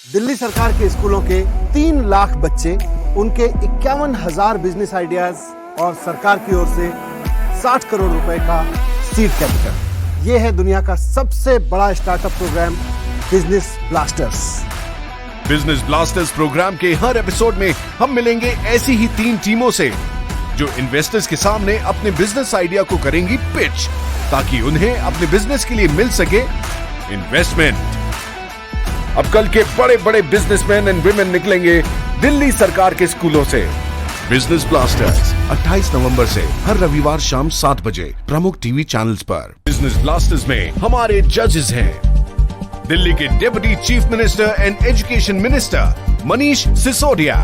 दिल्ली सरकार के स्कूलों के 3 लाख बच्चे, उनके 51,000 बिजनेस आइडियाज और सरकार की ओर से 60 करोड़ रुपए का सीड कैपिटल। यह है दुनिया का सबसे बड़ा startup program business blasters. Business blasters program के हर एपिसोड में हम मिलेंगे ऐसी ही 3 टीमों से जो इन्वेस्टर्स के सामने अपने बिजनेस आइडिया को करेंगी पिच, ताकि उन्हें अपने बिजनेस के लिए मिल सके इन्वेस्टमेंट। अब कल के बड़े बड़े बिजनेसमैन एंड वुमेन निकलेंगे दिल्ली सरकार के स्कूलों से। बिजनेस ब्लास्टर्स 28 नवंबर से हर रविवार शाम 7 बजे प्रमुख टीवी चैनल्स पर। बिजनेस ब्लास्टर्स में हमारे जजेस हैं दिल्ली के deputy chief minister and education minister Manish Sisodia.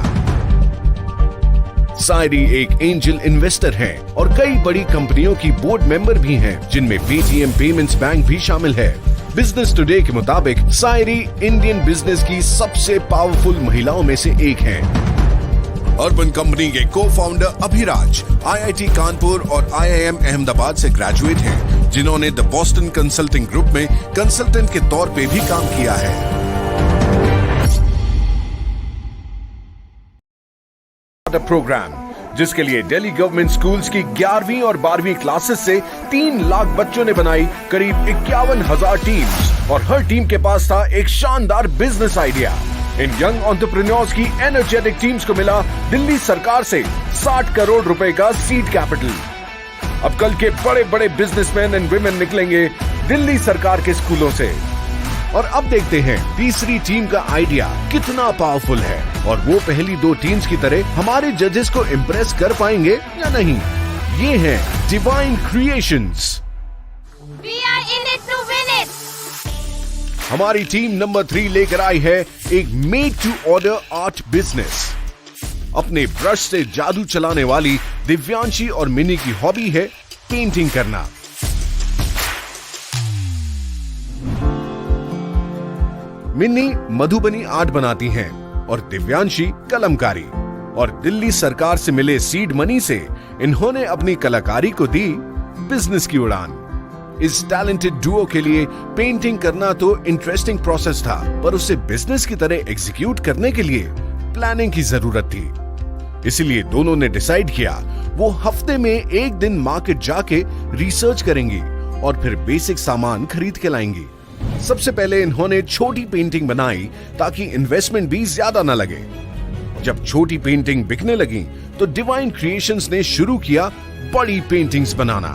Sairi एक एंजल इन्वेस्टर हैं और कई बड़ी कंपनियों की बोर्ड मेंबर भी हैं, जिनमें पेटीएम पेमेंट्स बैंक भी शामिल है। बिजनेस टुडे के मुताबिक सायरी इंडियन बिजनेस की सबसे पावरफुल महिलाओं में से एक हैं। अर्बन कंपनी के को-फाउंडर अभिराज आईआईटी कानपुर और आईआईएम अहमदाबाद से ग्रेजुएट हैं, जिन्होंने द बॉस्टन कंसल्टिंग ग्रुप में कंसल्टेंट के तौर पे भी काम किया है। प्रोग्राम जिसके लिए दिल्ली गवर्नमेंट स्कूल्स की 11वीं और 12वीं क्लासेस से 3 लाख बच्चों ने बनाई करीब 51,000 टीम्स, और हर टीम के पास था एक शानदार बिजनेस आइडिया। इन यंग एंटरप्रेन्योर्स की एनर्जेटिक टीम्स को मिला दिल्ली सरकार से 60 करोड़ रुपए का सीड कैपिटल। अब कल के बड़े बड़े बिजनेसमैन एंड वुमेन निकलेंगे दिल्ली सरकार के स्कूलों से। और अब देखते हैं तीसरी टीम का आइडिया कितना पावरफुल है, और वो पहली 2 टीम्स की तरह हमारे जजेस को इम्प्रेस कर पाएंगे या नहीं। ये है divine creations. We are in it to win it. हमारी टीम नंबर 3 लेकर आई है एक made to order art business. अपने ब्रश से जादू चलाने वाली दिव्यांशी और मिनी की हॉबी है पेंटिंग करना। मिन्नी मधुबनी आर्ट बनाती हैं और दिव्यांशी कलमकारी, और दिल्ली सरकार से मिले सीड मनी से इन्होंने अपनी कलाकारी को दी बिजनेस की उड़ान। इस टैलेंटेड डुओ के लिए पेंटिंग करना तो इंटरेस्टिंग प्रोसेस था, पर उसे बिजनेस की तरह एग्जीक्यूट करने के लिए प्लानिंग की जरूरत थी। इसलिए दोनों ने डिसाइड किया वो हफ्ते में 1 दिन मार्केट जाके रिसर्च करेंगी और फिर बेसिक सामान खरीद के लाएंगी। सबसे पहले इन्होंने छोटी पेंटिंग बनाई ताकि इन्वेस्टमेंट भी ज्यादा न लगे। जब छोटी पेंटिंग बिकने लगी तो डिवाइन क्रिएशंस ने शुरू किया बड़ी पेंटिंग्स बनाना।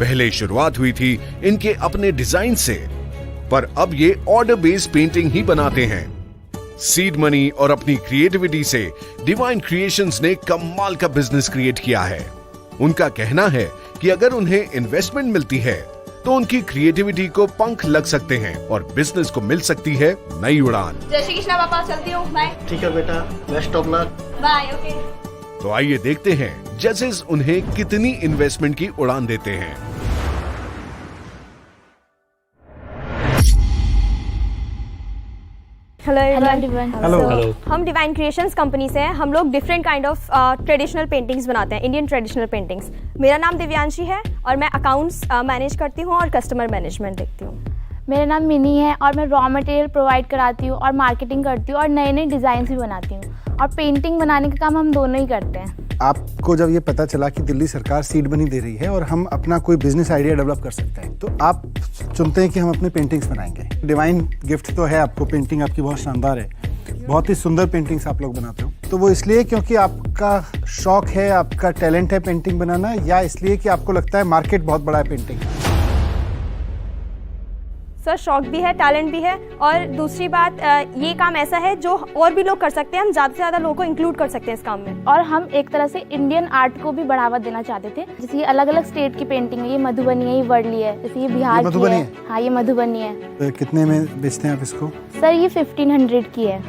पहले शुरुआत हुई थी इनके अपने डिजाइन से, पर अब ये ऑर्डर बेस्ड पेंटिंग ही बनाते हैं। सीड मनी और अपनी क्रिएटिविटी से डिवाइन क्रिएशंस ने कमाल का बिजनेस क्रिएट किया है। उनका कहना है कि अगर उन्हें इन्वेस्टमेंट मिलती है तो उनकी क्रिएटिविटी को पंख लग सकते हैं और बिजनेस को मिल सकती है नई उड़ान। जय श्री कृष्णा पापा, चलती हूँ, बाय। ठीक है बेटा, best of luck. Bye, okay. तो आइए देखते हैं जजेस उन्हें कितनी इन्वेस्टमेंट की उड़ान देते हैं। Hello everyone. हेलो। हम डिवाइन क्रिएशंस कंपनी से हैं। हम लोग different kind of traditional paintings बनाते हैं, इंडियन ट्रेडिशनल पेंटिंग्स। मेरा नाम दिव्यांशी है और मैं अकाउंट्स मैनेज करती हूँ और कस्टमर मैनेजमेंट देखती हूँ। मेरा नाम मिनी है और मैं रॉ मटेरियल प्रोवाइड कराती हूँ और मार्केटिंग करती हूँ और नए नए डिज़ाइन भी बनाती हूँ, और पेंटिंग बनाने का काम हम दोनों ही करते हैं। आपको जब ये पता चला कि दिल्ली सरकार सीड मनी दे रही है और हम अपना कोई बिजनेस आइडिया डेवलप कर सकते हैं, तो आप चुनते हैं कि हम अपने पेंटिंग्स बनाएंगे। डिवाइन गिफ्ट तो है आपको, पेंटिंग आपकी बहुत शानदार है, बहुत ही सुंदर पेंटिंग्स आप लोग बनाते हो। तो वो इसलिए क्योंकि आपका शौक है, आपका टैलेंट है पेंटिंग बनाना, या इसलिए कि आपको लगता है मार्केट बहुत बड़ा है पेंटिंग? सर, शौक भी है, टैलेंट भी है, और दूसरी बात ये काम ऐसा है जो और भी लोग कर सकते हैं। हम ज़्यादा से ज़्यादा लोगों को इंक्लूड कर सकते हैं इस काम में। और हम एक तरह से इंडियन आर्ट को भी बढ़ावा देना चाहते थे। जैसे ये अलग अलग स्टेट की पेंटिंग है, ये मधुबनी है, ये वर्ली है, जैसे ये बिहार की है। हाँ, ये मधुबनी है। तो कितने में बेचते हैं आप इसको? सर, ये 1500 की है।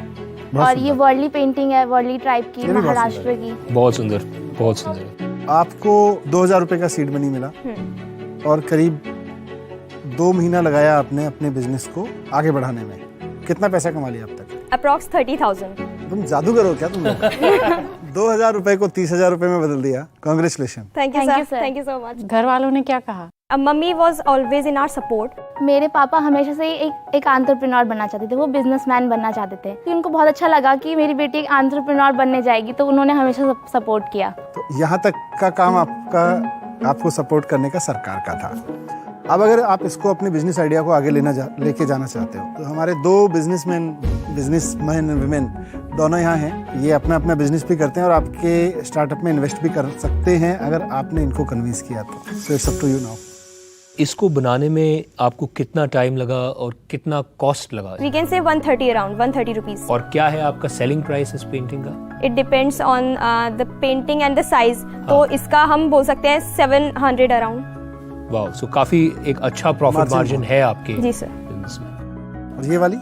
और ये वर्ली पेंटिंग है, वर्ली ट्राइब की, महाराष्ट्र की। बहुत सुंदर, बहुत सुंदर। आपको 2,000 रुपए का सीड मनी मिला और करीब 2 महीना लगाया आपने अपने बिजनेस को आगे बढ़ाने में। कितना पैसा कमा लिया अब तक? अप्रॉक्स 30,000। तुम जादूगर हो क्या तुम लोग? 2,000 रुपए को 30,000 रुपए में बदल दिया। Congratulation. Thank you sir, thank you so much. घर वालों ने क्या कहा? Mummy was always in our support. मेरे पापा हमेशा से ही एक एंटरप्रेन्योर बनना चाहते थे, वो बिजनेसमैन बनना चाहते थे। तो उनको बहुत अच्छा लगा कि मेरी बेटी एक एंटरप्रेन्योर बनने जाएगी, तो उन्होंने हमेशा सपोर्ट किया। तो यहाँ तक का काम आपको सपोर्ट करने का सरकार का था। अब अगर आप इसको अपने बिजनेस आइडिया को आगे लेके जाना चाहते हो, तो हमारे 2 बिजनेसमैन वुमेन दोनों यहाँ हैं। ये अपना अपना बिजनेस भी करते हैं और आपके स्टार्टअप में इन्वेस्ट भी कर सकते हैं अगर आपने इनको कन्विंस किया तो। So it's up to you now. इसको बनाने में आपको कितना टाइम लगा और कितना कॉस्ट लगा? We can say 130 around 130 rupees. और क्या है आपका सेलिंग प्राइस इस पेंटिंग का? It depends on the painting and the size. तो इसका हम बोल सकते हैं 700 अराउंड। वाह, सो काफी एक अच्छा प्रॉफिट मार्जिन है आपके। जी सर। बिजनेस में। और ये वाली?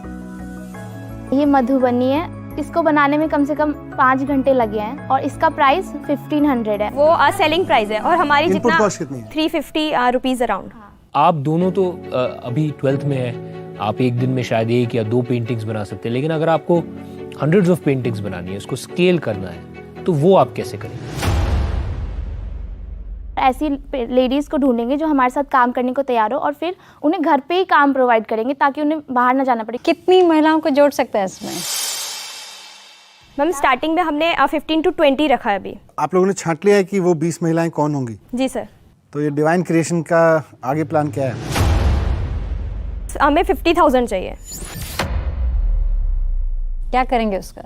ये मधुबनी है, इसको बनाने में कम से कम 5 घंटे लगे हैं और इसका प्राइस 1500 है। वो सेलिंग प्राइस है और हमारी इनपुट जितना कॉस्ट कितनी है? 350 रुपीज अराउंड। आप दोनों तो अभी 12th में है, आप एक दिन में शायद 1 या 2 पेंटिंग्स बना सकते हैं, लेकिन अगर आपको हंड्रेड्स ऑफ पेंटिंग्स बनानी है, उसको स्केल करना है, तो वो आप कैसे करेंगे? ऐसी लेडीज़ को ढूंढेंगे जो हमारे साथ काम करने को तैयार हो और फिर उन्हें घर पे ही काम प्रोवाइड करेंगे ताकि उन्हें बाहर ना जाना पड़े। कितनी महिलाओं को जोड़ सकते हैं इसमें? मैम स्टार्टिंग में हमने 15 to 20 रखा है अभी। आप लोगों ने छांट लिया है कि वो 20 महिलाएं कौन होंगी? जी सर। तो ये डिवाइन क्रिएशन का आगे प्लान क्या है? हमें 50,000 चाहिए। क्या करेंगे उसका?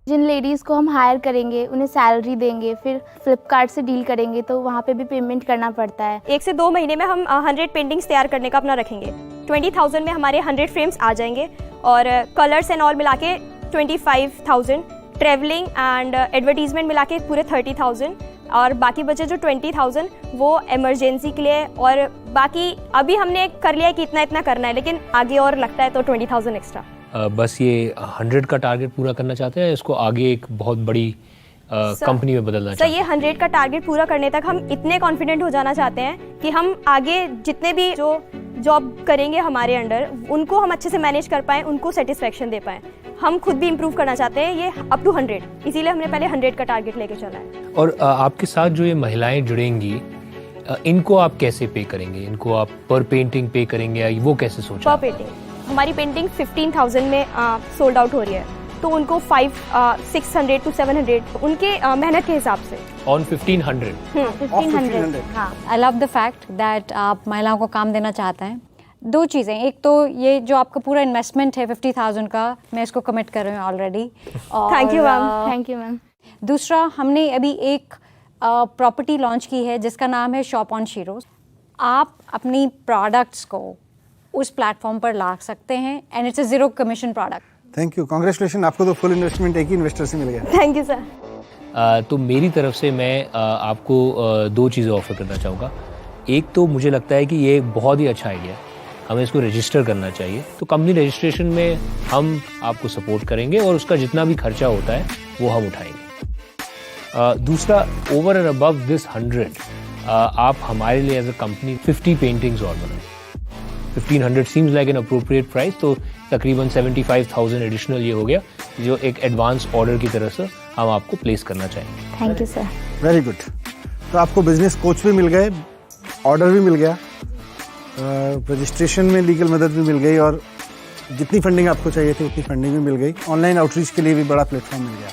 जिन लेडीज़ को हम हायर करेंगे उन्हें सैलरी देंगे, फिर फ्लिपकार्ट से डील करेंगे तो वहाँ पे भी पेमेंट करना पड़ता है। 1 से 2 महीने में हम 100 पेंटिंग्स तैयार करने का अपना रखेंगे। 20,000 में हमारे 100 फ्रेम्स आ जाएंगे और कलर्स एंड ऑल मिला के 25,000, ट्रेवलिंग एंड एडवर्टीजमेंट मिला के पूरे 30,000 और बाकी बचे जो 20,000 वो इमरजेंसी के लिए। और बाकी अभी हमने कर लिया है कि इतना इतना करना है, लेकिन आगे और लगता है तो 20,000 एक्स्ट्रा। बस ये 100 का टारगेट पूरा करना चाहते हैं, इसको आगे एक बहुत बड़ी कंपनी में बदलना चाहते हैं? सर ये 100 का टारगेट पूरा करने तक हम इतने कॉन्फिडेंट हो जाना चाहते हैं कि हम आगे जितने भी जो जॉब करेंगे हमारे अंडर उनको हम अच्छे से मैनेज कर पाएँ, उनको सेटिस्फेक्शन दे पाएँ। हम खुद भी इम्प्रूव करना चाहते हैं, ये अप टू 100, इसीलिए हमने पहले 100 का टारगेट लेके चला है। और आपके साथ जो ये महिलाएं जुड़ेंगी, इनको आप कैसे पे करेंगे? इनको आप पर पेंटिंग पे करेंगे या वो कैसे सोचा? पर पेंटिंग। हमारी पेंटिंग 15,000 में सोल्ड आउट हो रही है, तो उनको 600 to 700 उनके मेहनत के हिसाब से। ऑन 1500? 1500। हाँ। I love the fact that आप महिलाओं को काम देना चाहते हैं। 2 चीज़ें, एक तो ये जो आपका पूरा इन्वेस्टमेंट है 50,000 का, मैं इसको कमिट कर रही हूँ already. Thank you ma'am. Thank you ma'am. दूसरा, हमने अभी एक प्रॉपर्टी लॉन्च की है जिसका नाम है शॉप ऑन शीरोज। आप अपनी प्रोडक्ट्स को उस प्लेटफॉर्म पर ला सकते हैं and it's a 0 commission product. Thank you, congratulation. आपको तो फुल इन्वेस्टमेंट एक ही इन्वेस्टर से मिल गया। Thank you sir. तो मेरी तरफ से मैं आपको 2 चीज़ें ऑफर करना चाहूँगा। एक तो मुझे लगता है कि ये एक बहुत ही अच्छा आइडिया है, हमें इसको रजिस्टर करना चाहिए। तो कंपनी रजिस्ट्रेशन में हम आपको सपोर्ट करेंगे और उसका जितना भी खर्चा होता है वो हम उठाएंगे। दूसरा, ओवर एंड अबव दिस 100 आप हमारे लिए एज अ कंपनी 50 पेंटिंग्स और बनाएं। 1500 seems like an appropriate price, तो तकरीबन 75,000 एडिशनल ये हो गया, जो एक एडवांस ऑर्डर की तरह से हम आपको प्लेस करना चाहेंगे। Thank you sir. Very good. तो आपको बिजनेस कोच भी मिल गए, ऑर्डर भी मिल गया, रजिस्ट्रेशन में लीगल मदद भी मिल गई और जितनी फंडिंग आपको चाहिए थी उतनी फंडिंग भी मिल गई। ऑनलाइन आउटरीच के लिए भी बड़ा प्लेटफॉर्म मिल गया।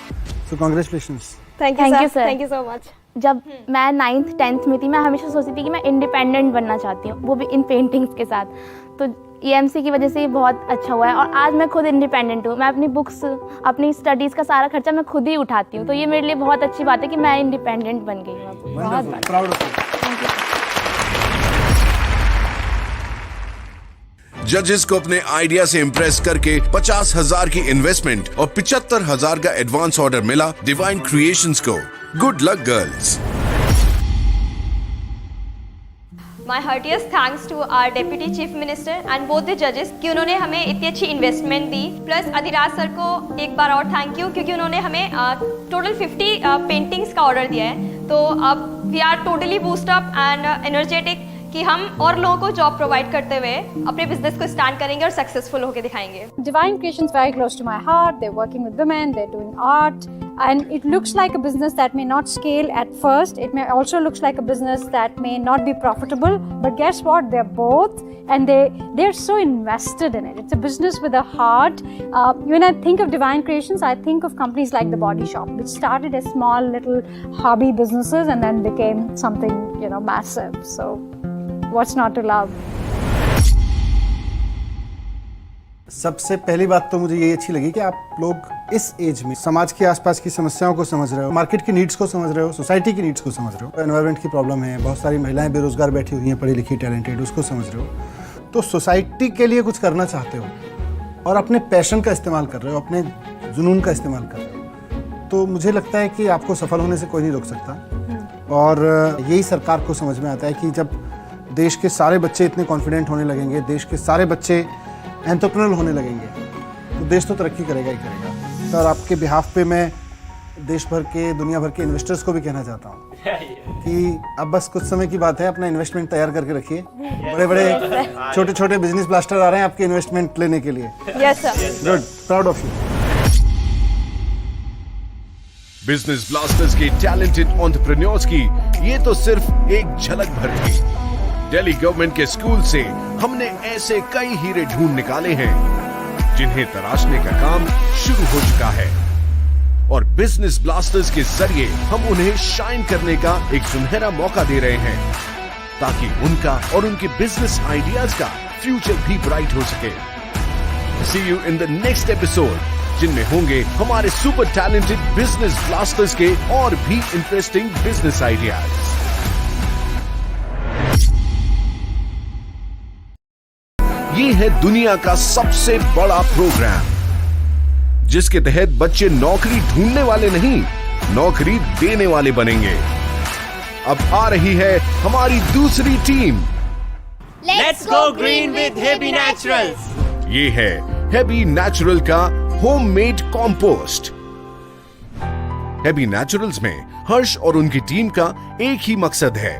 सो congratulations. Thank you sir. Thank you so much. जब मैं 9th 10th में थी, मैं हमेशा सोचती थी कि मैं इंडिपेंडेंट बनना चाहती हूँ, वो भी इन पेंटिंग्स के साथ। तो EMC की वजह से ये बहुत अच्छा हुआ है और आज मैं खुद इंडिपेंडेंट हूँ। मैं अपनी बुक्स, अपनी स्टडीज़ का सारा खर्चा मैं खुद ही उठाती हूँ। तो ये मेरे लिए बहुत अच्छी बात है कि मैं इंडिपेंडेंट बन गई हूँ। बहुत प्राउड ऑफ यू। जजेस को अपने आइडिया से इम्प्रेस करके 50,000 की इन्वेस्टमेंट और 75,000 का एडवांस ऑर्डर मिला डिवाइन क्रिएशंस को। Good luck girls. My heartiest thanks to our Deputy Chief Minister and both the judges कि उन्होंने हमें इतनी अच्छी इन्वेस्टमेंट दी। प्लस अधिराज सर को एक बार और थैंक यू, क्योंकि उन्होंने हमें टोटल 50 पेंटिंग्स का ऑर्डर दिया है। तो अब we are totally boost up and energetic कि हम और लोगों को जॉब प्रोवाइड करते हुए अपने बिजनेस को स्टार्ट करेंगे और सक्सेसफुल होकर दिखाएंगे। Divine Creations very close to my heart. They're working with women, they're doing art, And it looks like a business that may not scale at first. It may also looks like a business that may not be profitable. But guess what? They're both, and they're so invested in it. It's a business with a heart. When I think of Divine Creations, I think of companies like The Body Shop, which started as small little hobby businesses and then became something, massive. So, what's not to love? सबसे पहली बात तो मुझे ये अच्छी लगी कि आप लोग इस एज में समाज के आसपास की समस्याओं को समझ रहे हो, मार्केट की नीड्स को समझ रहे हो, सोसाइटी की नीड्स को समझ रहे हो, एनवायरनमेंट की प्रॉब्लम है, बहुत सारी महिलाएं बेरोजगार बैठी हुई हैं, पढ़ी लिखी टैलेंटेड, उसको समझ रहे हो। तो सोसाइटी के लिए कुछ करना चाहते हो और अपने पैशन का इस्तेमाल कर रहे हो, अपने जुनून का इस्तेमाल कर रहे हो, तो मुझे लगता है कि आपको सफल होने से कोई नहीं रोक सकता। और यही सरकार को समझ में आता है कि जब देश के सारे बच्चे इतने कॉन्फिडेंट होने लगेंगे, देश के सारे बच्चे एंटरप्रेन्योर होने लगेंगे, तो देश तो तरक्की करेगा ही करेगा। तो और आपके बिहाफ पे मैं देश भर के, दुनिया भर के इन्वेस्टर्स को भी कहना चाहता हूँ कि अब बस कुछ समय की बात है, अपना इन्वेस्टमेंट तैयार करके रखिए। बड़े बड़े छोटे छोटे बिजनेस ब्लास्टर आ रहे हैं आपके इन्वेस्टमेंट लेने के लिए। Yes sir. Good, proud of you. Business blasters के टैलेंटेड एंटरप्रेन्योर्स की ये तो सिर्फ एक झलक भर थी। दिल्ली गवर्नमेंट के स्कूल से हमने ऐसे कई हीरे ढूंढ निकाले हैं जिन्हें तराशने का काम शुरू हो चुका है, और बिजनेस ब्लास्टर्स के जरिए हम उन्हें शाइन करने का एक सुनहरा मौका दे रहे हैं ताकि उनका और उनके बिजनेस आइडियाज का फ्यूचर भी ब्राइट हो सके। See you in the next episode, जिनमें होंगे हमारे सुपर टैलेंटेड बिजनेस ब्लास्टर्स के और भी इंटरेस्टिंग बिजनेस आइडियाज। ये है दुनिया का सबसे बड़ा प्रोग्राम जिसके तहत बच्चे नौकरी ढूंढने वाले नहीं, नौकरी देने वाले बनेंगे। अब आ रही है हमारी दूसरी team. Let's go green with Hebi Naturals. ये है हेबी नेचुरल का होममेड कॉम्पोस्ट। हेबी नेचुरल्स में हर्ष और उनकी टीम का एक ही मकसद है,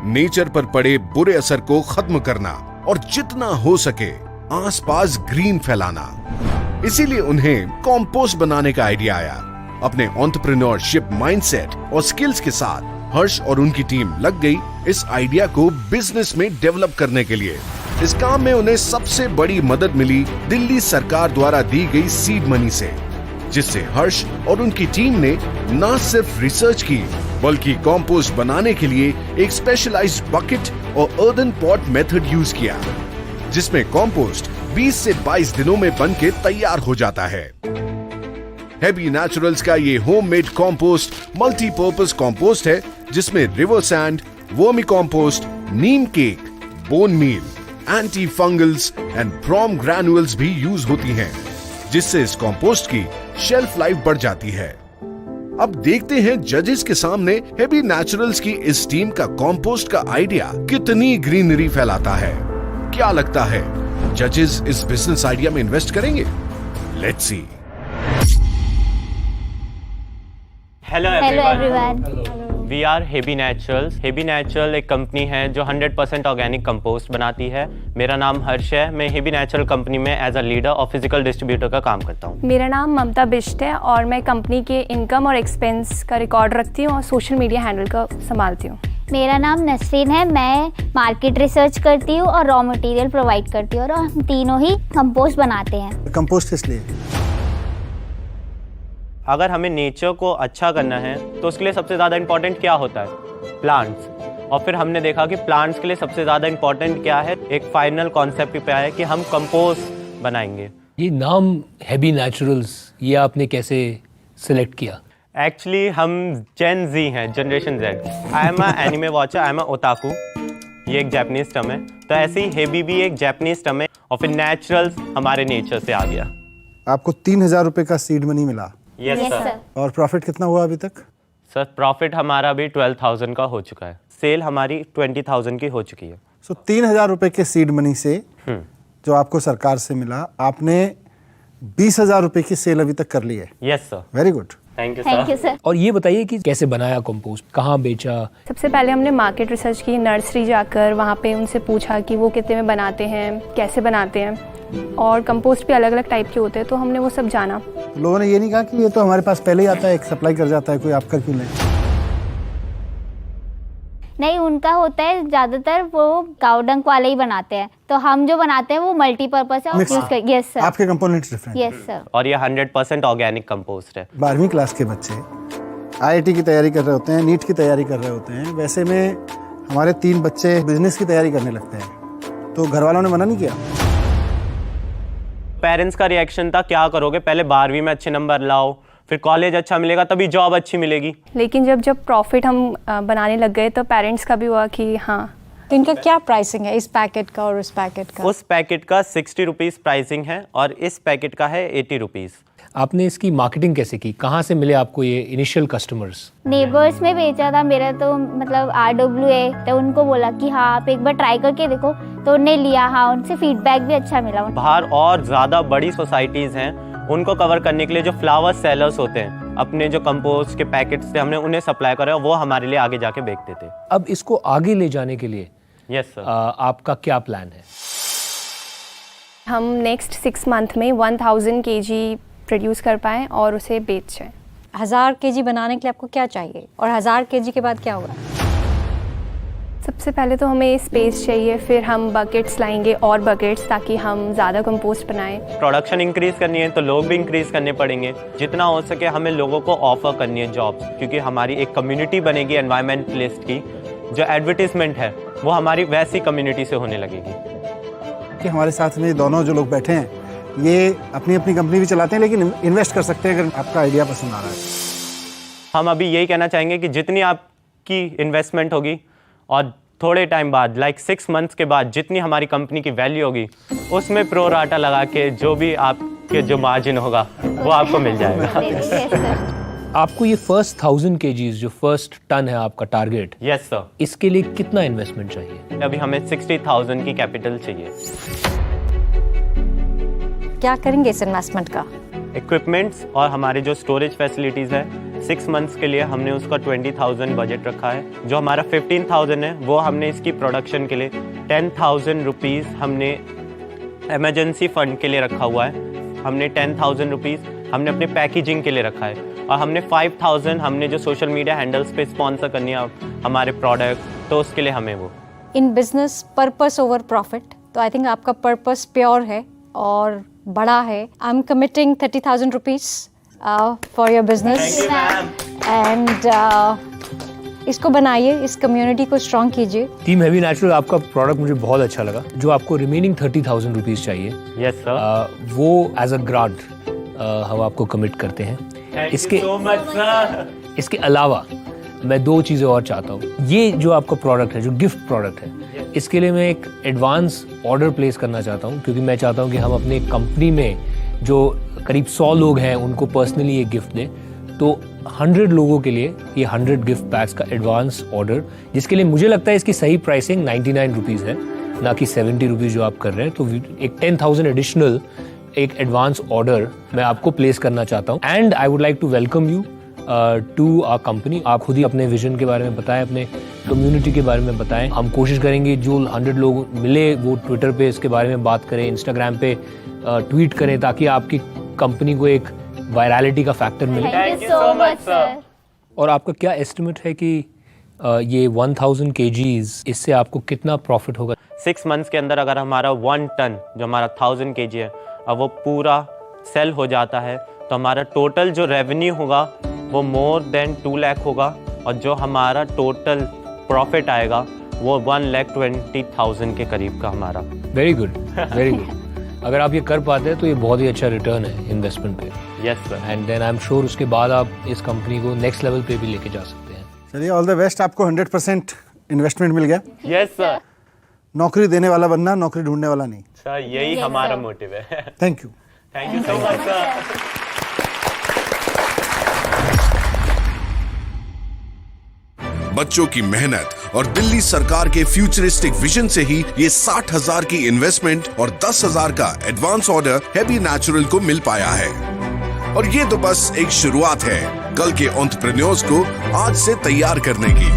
नेचर पर पड़े बुरे असर को खत्म करना और जितना हो सके आसपास ग्रीन फैलाना। इसीलिए उन्हें कॉम्पोस्ट बनाने का आइडिया आया। अपने एंटरप्रेन्योरशिप माइंडसेट और स्किल्स के साथ हर्ष और उनकी टीम लग गई इस आइडिया को बिजनेस में डेवलप करने के लिए। इस काम में उन्हें सबसे बड़ी मदद मिली दिल्ली सरकार द्वारा दी गई सीड मनी से, जिससे हर्ष और उनकी टीम ने न सिर्फ रिसर्च की बल्कि कंपोस्ट बनाने के लिए एक स्पेशलाइज्ड बकेट और अर्दन पॉट मेथड यूज किया, जिसमें कंपोस्ट 20 से 22 दिनों में बनके तैयार हो जाता है। हेबी नेचुरल्स का ये होममेड कंपोस्ट मल्टीपर्पज कंपोस्ट है, जिसमें river sand, vermi compost, neem cake, bone meal, anti fungals and brome granules भी यूज होती हैं, जिससे इस कंपोस्ट की शेल्फ लाइफ बढ़ जाती है। अब देखते हैं जजेस के सामने हेबी नेचुरल्स की इस टीम का कंपोस्ट का आइडिया कितनी ग्रीनरी फैलाता है। क्या लगता है जजेस इस बिजनेस आइडिया में इन्वेस्ट करेंगे? Let's see. Hello everyone, we are Heby Naturals. Heby natural एक कंपनी है जो 100% ऑर्गेनिक कंपोस्ट बनाती है। मेरा नाम हर्ष है। मैं हेबी नेचुरल कंपनी में एज अ लीडर और फिजिकल डिस्ट्रीब्यूटर का काम करता हूँ। मेरा नाम ममता बिष्ट है और मैं कंपनी के इनकम और एक्सपेंस का रिकॉर्ड रखती हूँ और सोशल मीडिया हैंडल का संभालती हूँ। मेरा नाम नसरीन है। मैं मार्केट रिसर्च करती हूँ और रॉ मटेरियल प्रोवाइड करती हूँ, और हम तीनों ही कंपोस्ट बनाते हैं। कंपोस्ट किस लिए? अगर हमें नेचर को अच्छा करना है तो उसके लिए सबसे ज़्यादा इम्पोर्टेंट क्या होता है? प्लांट्स। और फिर हमने देखा कि प्लांट्स के लिए सबसे ज़्यादा इम्पोर्टेंट क्या है, एक फाइनल कॉन्सेप्ट पे आया कि हम कंपोस्ट बनाएंगे। ये नाम हेबी नेचुरल्स ये आपने कैसे सिलेक्ट किया? एक्चुअली हम जेन जी हैं, generation Z. I am a anime watcher, I am a otaku. ये एक जापानीज टर्म है, तो ऐसे ही हेबी भी एक जापानीज टर्म है, और फिर नेचुरल्स हमारे नेचर से आ गया। आपको 3000 रुपए का सीड मनी मिला? Yes sir. और प्रॉफिट कितना हुआ अभी तक? सर प्रॉफिट हमारा भी 12,000 का हो चुका है। सेल हमारी 20,000 की हो चुकी है। सो 3000 रुपए के सीड मनी से जो आपको सरकार से मिला, आपने 20,000 रुपए की सेल अभी तक कर ली है। Yes sir. Very good. Thank you thank you sir. Sir. और ये बताइए कि कैसे बनाया कंपोस्ट, कहाँ बेचा? सबसे पहले हमने मार्केट रिसर्च की, नर्सरी जाकर वहाँ पे उनसे पूछा कि वो कितने में बनाते हैं, कैसे बनाते हैं, और कंपोस्ट भी अलग अलग टाइप के होते हैं, तो हमने वो सब जाना। तो लोगों ने ये नहीं कहा कि ये तो हमारे पास पहले ही आता है, एक सप्लाई कर जाता है, कोई आप कर क्यों लें? नहीं, उनका होता है ज़्यादातर वो काऊ डंक वाले ही बनाते हैं, तो हम जो बनाते हैं वो मल्टीपर्पज है और Mix यूज कर। Yes sir. आपके कंपोनेंट्स डिफरेंट। Yes sir. और ये 100% ऑर्गेनिक कंपोस्ट है। 12वीं क्लास के बच्चे IIT की तैयारी कर रहे होते हैं, नीट की तैयारी कर रहे होते हैं, वैसे में हमारे 3 बच्चे बिजनेस की तैयारी करने लगते हैं, तो घर वालों ने मना नहीं किया? पेरेंट्स का रिएक्शन था, क्या करोगे, पहले 12वीं में अच्छे नंबर लाओ, फिर कॉलेज अच्छा मिलेगा तभी जॉब अच्छी मिलेगी। लेकिन जब प्रॉफिट हम बनाने लग गए तो पेरेंट्स का भी हुआ कि हाँ। तो इनका क्या प्राइसिंग है, इस पैकेट का और उस पैकेट का? उस पैकेट का 60 रुपीज़ प्राइसिंग है और इस पैकेट का है 80 रुपीज़। आपने इसकी मार्केटिंग कैसे की? कहाँ से मिले आपको ये इनिशियल कस्टमर्स? नेबर्स में बेचा था मेरा, तो मतलब RWA, तो उनको बोला कि हाँ आप एक बार ट्राई करके देखो, तो उन्हें लिया। हाँ, उनसे फीडबैक भी अच्छा मिला। बाहर और ज़्यादा बड़ी सोसाइटीज़ हैं, उनको कवर करने के लिए जो फ्लावर सेलर्स होते हैं, अपने जो कंपोस्ट के पैकेट्स थे हमने उन्हें सप्लाई करा, वो हमारे लिए आगे जाके बेचते थे। अब इसको आगे ले जाने के लिए यस सर। आपका क्या प्लान है? हम नेक्स्ट 6 मंथ में 1000 kg प्रोड्यूस कर पाएँ और उसे बेचें। 1000 kg बनाने के लिए आपको क्या चाहिए, और 1000 kg के बाद क्या होगा? सबसे पहले तो हमें स्पेस चाहिए, फिर हम बकेट्स लाएंगे और बकेट्स, ताकि हम ज़्यादा कंपोस्ट बनाएं। प्रोडक्शन इंक्रीज करनी है तो लोग भी इंक्रीज करने पड़ेंगे। जितना हो सके हमें लोगों को ऑफर करनी है जॉब्स, क्योंकि हमारी एक कम्युनिटी बनेगी एनवायरमेंटलिस्ट की। जो एडवर्टीजमेंट है वो हमारी वैसी कम्युनिटी से होने लगेगी। कि हमारे साथ में दोनों जो लोग बैठे हैं ये अपनी अपनी कंपनी भी चलाते हैं, लेकिन इन्वेस्ट कर सकते हैं अगर आपका आइडिया पसंद आ रहा है। हम अभी यही कहना चाहेंगे कि जितनी आपकी इन्वेस्टमेंट होगी और थोड़े टाइम बाद, लाइक 6 मंथ्स के बाद, जितनी हमारी कंपनी की वैल्यू होगी, उसमें प्रो राटा लगा के जो भी आपके जो मार्जिन होगा वो आपको मिल जाएगा। आपको ये फर्स्ट 1000 kgs जो फर्स्ट टन है आपका टारगेट, यस सर, इसके लिए कितना इन्वेस्टमेंट चाहिए? अभी हमें 60,000 की कैपिटल चाहिए। क्या करेंगे इस इन्वेस्टमेंट का? इक्विपमेंट्स और हमारे जो स्टोरेज फैसिलिटीज़ है, 6 मंथ्स के लिए हमने उसका 20,000 बजट रखा है। जो हमारा 15,000 है वो हमने इसकी प्रोडक्शन के लिए 10,000 रुपीज़ हमने एमरजेंसी फंड के लिए रखा हुआ है। हमने 10,000 रुपीज़ हमने अपने पैकेजिंग के लिए रखा है, और हमने 5,000 हमने जो सोशल मीडिया हैंडल्स पे स्पॉन्सर करनी है हमारे प्रोडक्ट, तो उसके लिए हमें वो। In business purpose over profit, तो आई थिंक आपका पर्पस प्योर है और बड़ा है। I am committing 30,000 rupees for your business, and इसको बनाइए, इस कम्युनिटी को स्ट्रॉन्ग कीजिए। टीम हेवी नेचुरल, आपका प्रोडक्ट मुझे बहुत अच्छा लगा। जो आपको रिमेनिंग 30,000 रुपीज़ चाहिए, यस सर, वो एज अ ग्रांट हम आपको कमिट करते हैं। इसके अलावा मैं 2 चीज़ें और चाहता हूँ। ये जो आपका प्रोडक्ट है, जो गिफ्ट प्रोडक्ट है, इसके लिए मैं एक एडवांस ऑर्डर प्लेस करना चाहता हूँ, क्योंकि मैं चाहता हूँ कि हम अपने कंपनी में जो करीब 100 लोग हैं उनको पर्सनली ये गिफ्ट दें। तो 100 लोगों के लिए ये 100 गिफ्ट पैक्स का एडवांस ऑर्डर, जिसके लिए मुझे लगता है इसकी सही प्राइसिंग 99 रुपीज़ है, ना कि 70 रुपीज़ जो आप कर रहे हैं। तो एक 10,000 एडिशनल एक एडवांस ऑर्डर मैं आपको प्लेस करना चाहता हूँ। And I would like to welcome you to our company. आप खुद ही अपने विजन के बारे में बताएं, अपने कम्युनिटी के बारे में बताएं। हम कोशिश करेंगे जो 100 लोग मिले वो ट्विटर पे इसके बारे में बात करें, इंस्टाग्राम पे ट्वीट करें, ताकि आपकी कंपनी को एक वायरलिटी का फैक्टर मिले। Thank you so much sir. और आपका क्या एस्टिमेट है कि ये 1000 kgs इससे आपको कितना प्रॉफिट होगा? 6 मंथ्स के अंदर अगर हमारा 1 टन जो हमारा 1000 kg है अब वो पूरा सेल हो जाता है, तो हमारा टोटल जो रेवेन्यू होगा वो मोर देन 2 लाख होगा, और जो हमारा टोटल प्रॉफिट आएगा वो 1,20,000 के करीब का हमारा। Very good, very good. अगर आप ये कर पाते हैं तो ये बहुत ही अच्छा रिटर्न है इन्वेस्टमेंट पे। Yes sir. And then I am sure उसके बाद आप इस कंपनी को नेक्स्ट लेवल पे भी लेके जा सकते हैं। चलिए, ऑल द बेस्ट। आपको 100% इन्वेस्टमेट मिल गया। Yes sir. नौकरी देने वाला बनना, नौकरी ढूंढने वाला नहीं। सर यही हमारा मोटिव है। Thank you. Thank you so much sir. बच्चों की मेहनत और दिल्ली सरकार के फ्यूचरिस्टिक विजन से ही ये 60,000 की इन्वेस्टमेंट और 10,000 का एडवांस ऑर्डर हेबी नेचुरल को मिल पाया है। और ये तो बस एक शुरुआत है कल के एंटरप्रेन्योर्स को आज से तैयार करने की।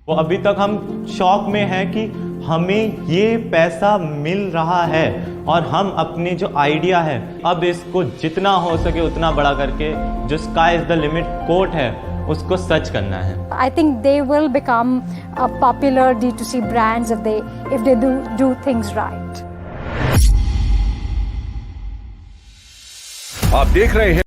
वो अभी तक हम शॉक में हैं कि हमें ये पैसा मिल रहा है और हम अपने जो आइडिया है अब इसको जितना हो सके उतना बड़ा करके जो sky is the limit quote है उसको सच करना है। I think they will become a popular D2C brands if they do things right. आप देख रहे हैं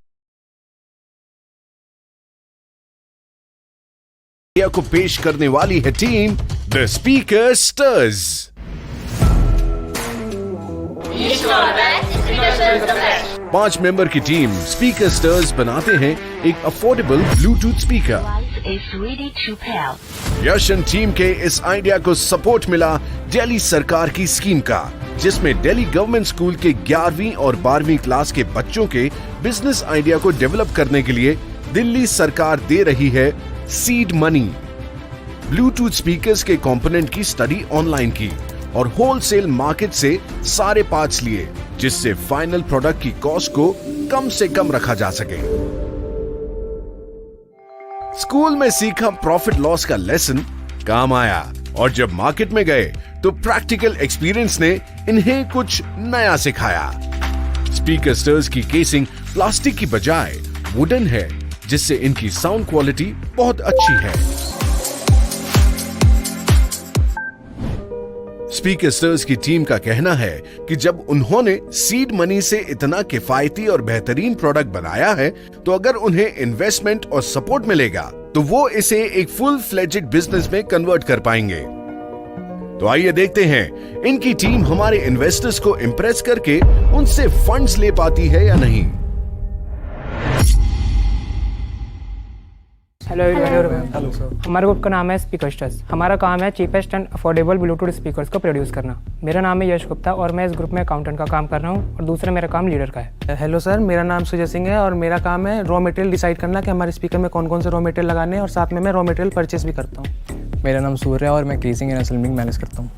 को पेश करने वाली है टीम द स्पीकर स्टर्स। पांच मेंबर की टीम स्पीकर स्टर्स बनाते हैं एक affordable Bluetooth speaker. Yash and team के इस आइडिया को सपोर्ट मिला दिल्ली सरकार की स्कीम का, जिसमें दिल्ली गवर्नमेंट स्कूल के 11वीं और 12वीं क्लास के बच्चों के बिजनेस आइडिया को डेवलप करने के लिए दिल्ली सरकार दे रही है सीड मनी। ब्लूटूथ स्पीकर्स के कंपोनेंट की स्टडी ऑनलाइन की और होलसेल मार्केट से सारे पार्ट्स लिए, जिससे फाइनल प्रोडक्ट की कॉस्ट को कम से कम रखा जा सके। स्कूल में सीखा प्रॉफिट लॉस का लेसन काम आया और जब मार्केट में गए तो प्रैक्टिकल एक्सपीरियंस ने इन्हें कुछ नया सिखाया। स्पीकर स्टर्स की केसिंग प्लास्टिक की बजाय वुडन है, जिससे इनकी साउंड क्वालिटी बहुत अच्छी है। स्पीकर स्टर्स की टीम का कहना है कि जब उन्होंने सीड मनी से इतना किफायती और बेहतरीन प्रोडक्ट बनाया है, तो अगर उन्हें इन्वेस्टमेंट और सपोर्ट मिलेगा तो वो इसे एक फुल फ्लेजेड बिजनेस में कन्वर्ट कर पाएंगे। तो आइए देखते हैं इनकी टीम हमारे इन्वेस्टर्स को इंप्रेस करके उनसे फंड्स ले पाती है या नहीं। हेलो एवरीवन, हमारे ग्रुप का नाम है स्पीकर स्टर्स। हमारा काम है cheapest and affordable Bluetooth speakers को प्रोड्यूस करना। मेरा नाम है यश गुप्ता और मैं इस ग्रुप में अकाउंटेंट का काम कर रहा हूँ और दूसरा मेरा काम लीडर का है। हेलो सर, मेरा नाम सुजय सिंह है और मेरा काम है रॉ मटेरियल डिसाइड करना कि हमारे स्पीकर में कौन कौन से रॉ मटेरियल लगाने हैं और साथ में मैं रॉ मटेरियल परचेस भी करता हूँ। मेरा नाम सूर्य है और मैं क्रीजिंग एंड एसल्मिंग मैनेज करता हूँ।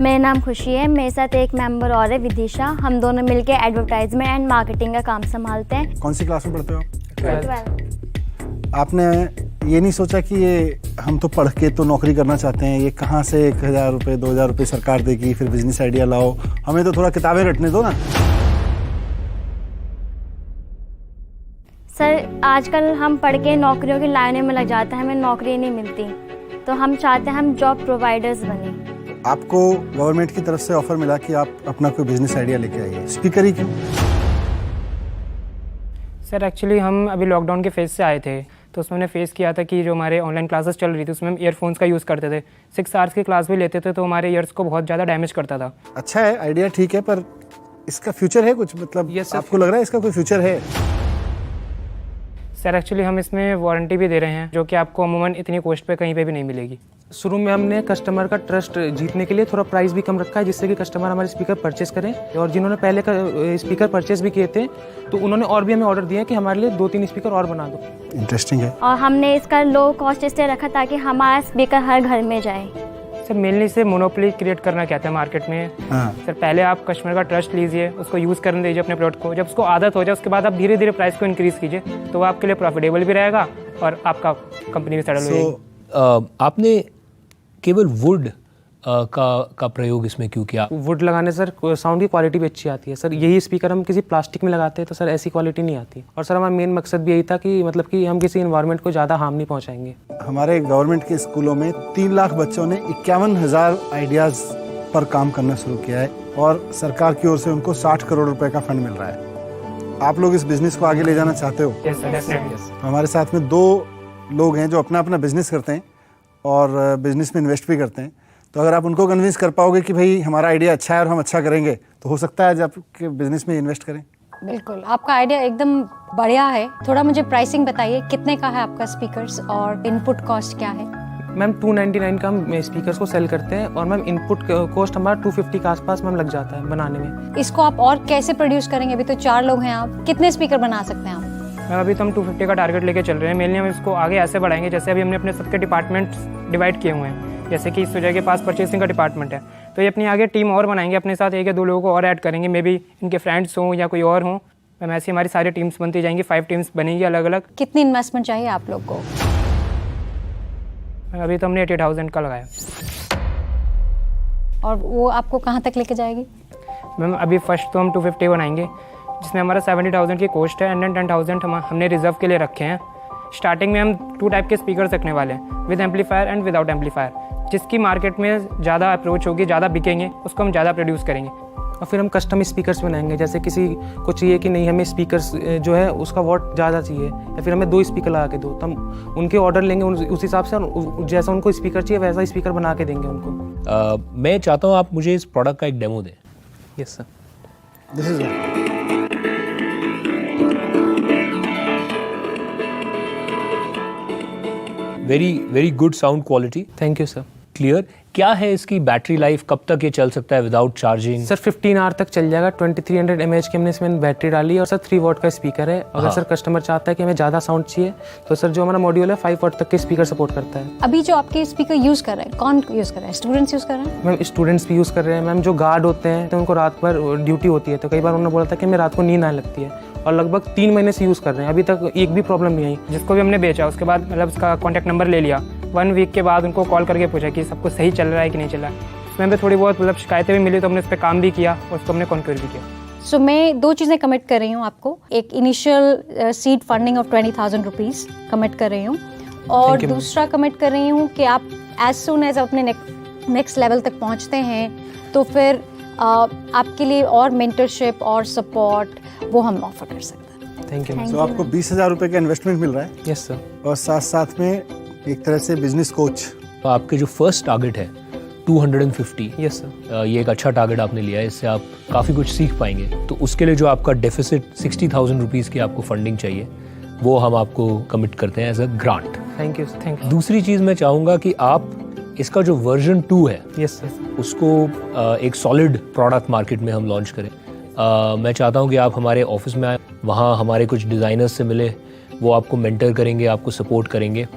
मेरा नाम खुशी है, मेरे साथ एक मेंबर और है विदिशा। हम दोनों मिलकर एडवर्टाइजमेंट एंड मार्केटिंग का काम संभालते हैं। कौन सी क्लास में पढ़ते हो? 12th। आपने ये नहीं सोचा कि ये हम तो पढ़ के तो नौकरी करना चाहते हैं, ये कहाँ से 1,000 रुपये 2,000 रुपये सरकार देगी, फिर बिजनेस आइडिया लाओ, हमें तो थोड़ा किताबें रटने दो ना। सर, आजकल हम पढ़ के नौकरियों की लाइनों में लग जाते हैं, हमें नौकरी नहीं मिलती, तो हम चाहते हैं हम जॉब प्रोवाइडर्स बने। आपको गवर्नमेंट की तरफ से ऑफर मिला कि आप अपना कोई बिजनेस आइडिया लेके आइए, स्पीकर ही क्यों? सर एक्चुअली हम अभी लॉकडाउन के फेज से आए थे, तो उसमें हमने फेस किया था कि जो हमारे ऑनलाइन क्लासेस चल रही थी उसमें हम ईयरफोन्स का यूज़ करते थे। 6 आवर्स की क्लास भी लेते थे तो हमारे ईयर्स को बहुत ज़्यादा डैमेज करता था। अच्छा है, आइडिया ठीक है, पर इसका फ्यूचर है कुछ? मतलब आपको लग रहा है इसका कोई फ्यूचर है? सर एक्चुअली हम इसमें वारंटी भी दे रहे हैं, जो कि आपको अमूमन इतनी कॉस्ट पे कहीं पे भी नहीं मिलेगी। शुरू में हमने कस्टमर का ट्रस्ट जीतने के लिए थोड़ा प्राइस भी कम रखा है, जिससे कि कस्टमर हमारे स्पीकर परचेस करें। और जिन्होंने पहले का स्पीकर परचेस भी किए थे तो उन्होंने और भी हमें ऑर्डर दिया कि हमारे लिए 2-3 स्पीकर और बना दो। इंटरेस्टिंग है। और हमने इसका लो कॉस्ट इसलिए रखा ताकि हमारा स्पीकर हर घर में जाए। सर मेनली से मोनोपोली क्रिएट करना क्या था मार्केट में। सर पहले आप कस्टमर का ट्रस्ट लीजिए, उसको यूज़ करने दीजिए अपने प्रोडक्ट को, जब उसको आदत हो जाए उसके बाद आप धीरे धीरे प्राइस को इंक्रीज़ कीजिए, तो वो आपके लिए प्रॉफिटेबल भी रहेगा और आपका कंपनी भी सेटल हो जाएगी। आपने केवल वुड का प्रयोग इसमें क्यों किया? वुड लगाने सर साउंड की क्वालिटी भी अच्छी आती है। सर यही स्पीकर हम किसी प्लास्टिक में लगाते हैं तो सर ऐसी क्वालिटी नहीं आती। और सर हमारा मेन मकसद भी यही था कि मतलब कि हम किसी एनवायरनमेंट को ज़्यादा हार्म नहीं पहुंचाएंगे। हमारे गवर्नमेंट के स्कूलों में 3 लाख बच्चों ने 51,000 आइडियाज़ पर काम करना शुरू किया है और सरकार की ओर से उनको 60 करोड़ रुपए का फंड मिल रहा है। आप लोग इस बिजनेस को आगे ले जाना चाहते हो? Yes sir, definitely. हमारे साथ में 2 लोग हैं जो अपना अपना बिजनेस करते हैं और बिजनेस में इन्वेस्ट भी करते हैं। तो अगर आप उनको कन्विंस कर पाओगे कि भाई हमारा आइडिया अच्छा है और हम अच्छा करेंगे, तो हो सकता है आज आपके बिजनेस में इन्वेस्ट करें। बिल्कुल, आपका आइडिया एकदम बढ़िया है। थोड़ा मुझे प्राइसिंग बताइए, कितने का है आपका स्पीकर्स और इनपुट कॉस्ट क्या है? मैम 299 का हम स्पीकर्स को सेल करते हैं और मैम इनपुट कॉस्ट हमारा 250 के आसपास मैम लग जाता है बनाने में। इसको आप और कैसे प्रोड्यूस करेंगे? अभी तो 4 लोग हैं, आप कितने स्पीकर बना सकते हैं आप? मैम अभी तो हम 250 का टारगेट लेके चल रहे हैं। मेनली हम इसको आगे ऐसे बढ़ाएंगे जैसे अभी हमने अपने सबके डिपार्टमेंट्स डिवाइड किए हुए हैं। जैसे कि सुजय के पास परचेसिंग का डिपार्टमेंट है, तो ये अपनी आगे टीम और बनाएंगे, अपने साथ 1 या 2 लोगों को और ऐड करेंगे, मे बी इनके फ्रेंड्स हों या कोई और हों। मैम ऐसी हमारी सारी टीम्स बनती जाएंगी, 5 टीम्स बनेंगी अलग अलग। कितनी इन्वेस्टमेंट चाहिए आप लोग को? अभी तो हमने 80,000 का लगाया। और वो आपको कहाँ तक लेके जाएगी? मैम अभी फर्स्ट तो हम 250 बनाएंगे, जिसमें हमारा 70,000 की कॉस्ट है, एंड 10,000 हमने रिजर्व के लिए रखे हैं। स्टार्टिंग में हम 2 टाइप के स्पीकर्स रखने वाले हैं, with amplifier and without amplifier. जिसकी मार्केट में ज़्यादा अप्रोच होगी, ज़्यादा बिकेंगे, उसको हम ज़्यादा प्रोड्यूस करेंगे। और फिर हम कस्टम स्पीकर्स बनाएंगे, जैसे किसी को चाहिए कि नहीं हमें स्पीकर्स जो है उसका वॉट ज़्यादा चाहिए, या फिर हमें 2 स्पीकर लगा के दो, तो हम उनके ऑर्डर लेंगे उस हिसाब से, और जैसा उनको स्पीकर चाहिए वैसा स्पीकर बना के देंगे उनको। मैं चाहता हूँ आप मुझे इस प्रोडक्ट का एक डेमो दें। Yes sir. This is very good sound quality. Thank you sir. Clear. क्या है इसकी बैटरी लाइफ, कब तक ये चल सकता है विदाउट चार्जिंग? सर 15 आवर तक चल जाएगा। 2300 mAh की हमने इसमें बैटरी डाली है, और सर 3 वॉट का स्पीकर है। अगर सर कस्टमर चाहता है कि हमें ज़्यादा साउंड चाहिए, तो सर जो हमारा मॉड्यूल है 5 वॉट तक के स्पीकर सपोर्ट करता है। अभी जो आपके स्पीकर यूज़ कर रहे हैं, कौन यूज़ कर रहे हैं? स्टूडेंट्स यूज़ कर रहे हैं? मैम स्टूडेंट्स भी यूज़ कर रहे हैं। मैम जो गार्ड होते हैं तो उनको रात भर ड्यूटी होती है, तो कई बार उन्होंने बोला था कि हमें रात को नींद आने लगती है, और लगभग 3 महीने से यूज़ कर रहे हैं, अभी तक एक भी प्रॉब्लम नहीं आई। जिसको भी हमने बेचा उसके बाद मतलब उसका कॉन्टैक्ट नंबर ले लिया, 1 वीक के बाद उनको कॉल करके पूछा कि सब कुछ सही चल रहा है कि नहीं चल रहा है। उसमें भी थोड़ी बहुत मतलब शिकायतें भी मिली, तो हमने उस पर काम भी किया और उसको हमने कॉन्क्योर भी किया। सो मैं 2 चीज़ें कमिट कर रही हूँ आपको। एक initial seed funding of 20,000 rupees commit कर रही हूँ, और दूसरा कमिट कर रही हूँ कि आप एज सुन एज अपने नेक्स्ट लेवल तक पहुँचते हैं, तो फिर आपके लिए और मेंटरशिप और सपोर्ट वो हम ऑफर कर सकते हैं। Thank you. तो आपको 20,000 रुपये का इन्वेस्टमेंट मिल रहा है। Yes sir. और साथ साथ में एक तरह से बिजनेस कोच। तो आपके जो फर्स्ट टारगेट है 250, यस सर, ये एक अच्छा टारगेट आपने लिया है, इससे आप काफ़ी कुछ सीख पाएंगे। तो उसके लिए जो आपका डेफिसिट 60,000 रुपीज़ की आपको फंडिंग चाहिए, वो हम आपको कमिट करते हैं as a grant. Thank you. दूसरी चीज़ मैं चाहूँगा कि आप इसका जो वर्जन 2 है, यस सर, उसको एक सॉलिड प्रोडक्ट मार्केट में हम लॉन्च करें। मैं चाहता हूँ कि आप हमारे ऑफिस में आए, वहाँ हमारे कुछ डिज़ाइनर्स से मिले, वो आपको मेंटर करेंगे, आपको सपोर्ट करेंगे।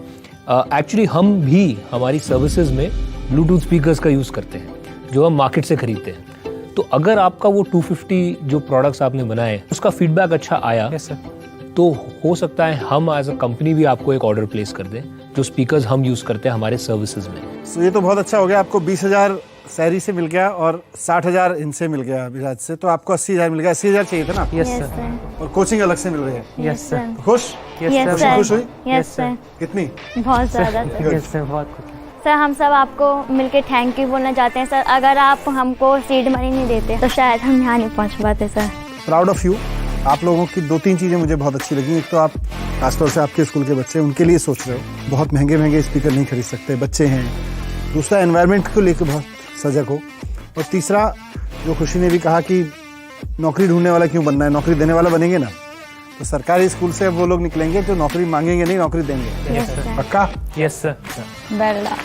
एक्चुअली हम भी हमारी सर्विसेज में ब्लूटूथ स्पीकर्स का यूज़ करते हैं, जो हम मार्केट से खरीदते हैं। तो अगर आपका वो 250 जो प्रोडक्ट्स आपने बनाए उसका फीडबैक अच्छा आया, यस सर, तो हो सकता है हम एज अ कंपनी भी आपको एक ऑर्डर प्लेस कर दें, जो स्पीकर्स हम यूज़ करते हैं हमारे सर्विसेज में। तो ये तो बहुत अच्छा हो गया, आपको 20,000 सैरी से मिल गया और 60,000 इनसे मिल गया विराज से, तो आपको 80,000 मिल गया। 80,000 चाहिए था ना? Yes sir. और कोचिंग अलग से मिल रही है। Yes sir. खुश? Yes sir. खुश हुई? Yes sir. कितनी? बहुत ज़्यादा सर। यस सर, बहुत कुछ। सर हम सब आपको मिलके थैंक यू बोलना चाहते हैं सर। अगर आप हमको सीड मनी नहीं देते तो शायद हम यहाँ नहीं पहुँच पाते सर। Proud of you. आप लोगों की 2-3 चीज़ें मुझे बहुत अच्छी लगी। एक तो आप खासतौर से आपके स्कूल के बच्चे, उनके लिए सोच रहे हो। बहुत महंगे स्पीकर नहीं खरीद सकते, बच्चे हैं। दूसरा, एनवायरनमेंट को लेकर बहुत सजग हो। और तीसरा, जो खुशी ने भी कहा कि नौकरी ढूंढने वाला क्यों बनना है, नौकरी देने वाला बनेंगे ना। तो सरकारी स्कूल से वो लोग निकलेंगे जो नौकरी मांगेंगे नहीं, नौकरी देंगे। Yes sir. पक्का? Yes sir. Well done.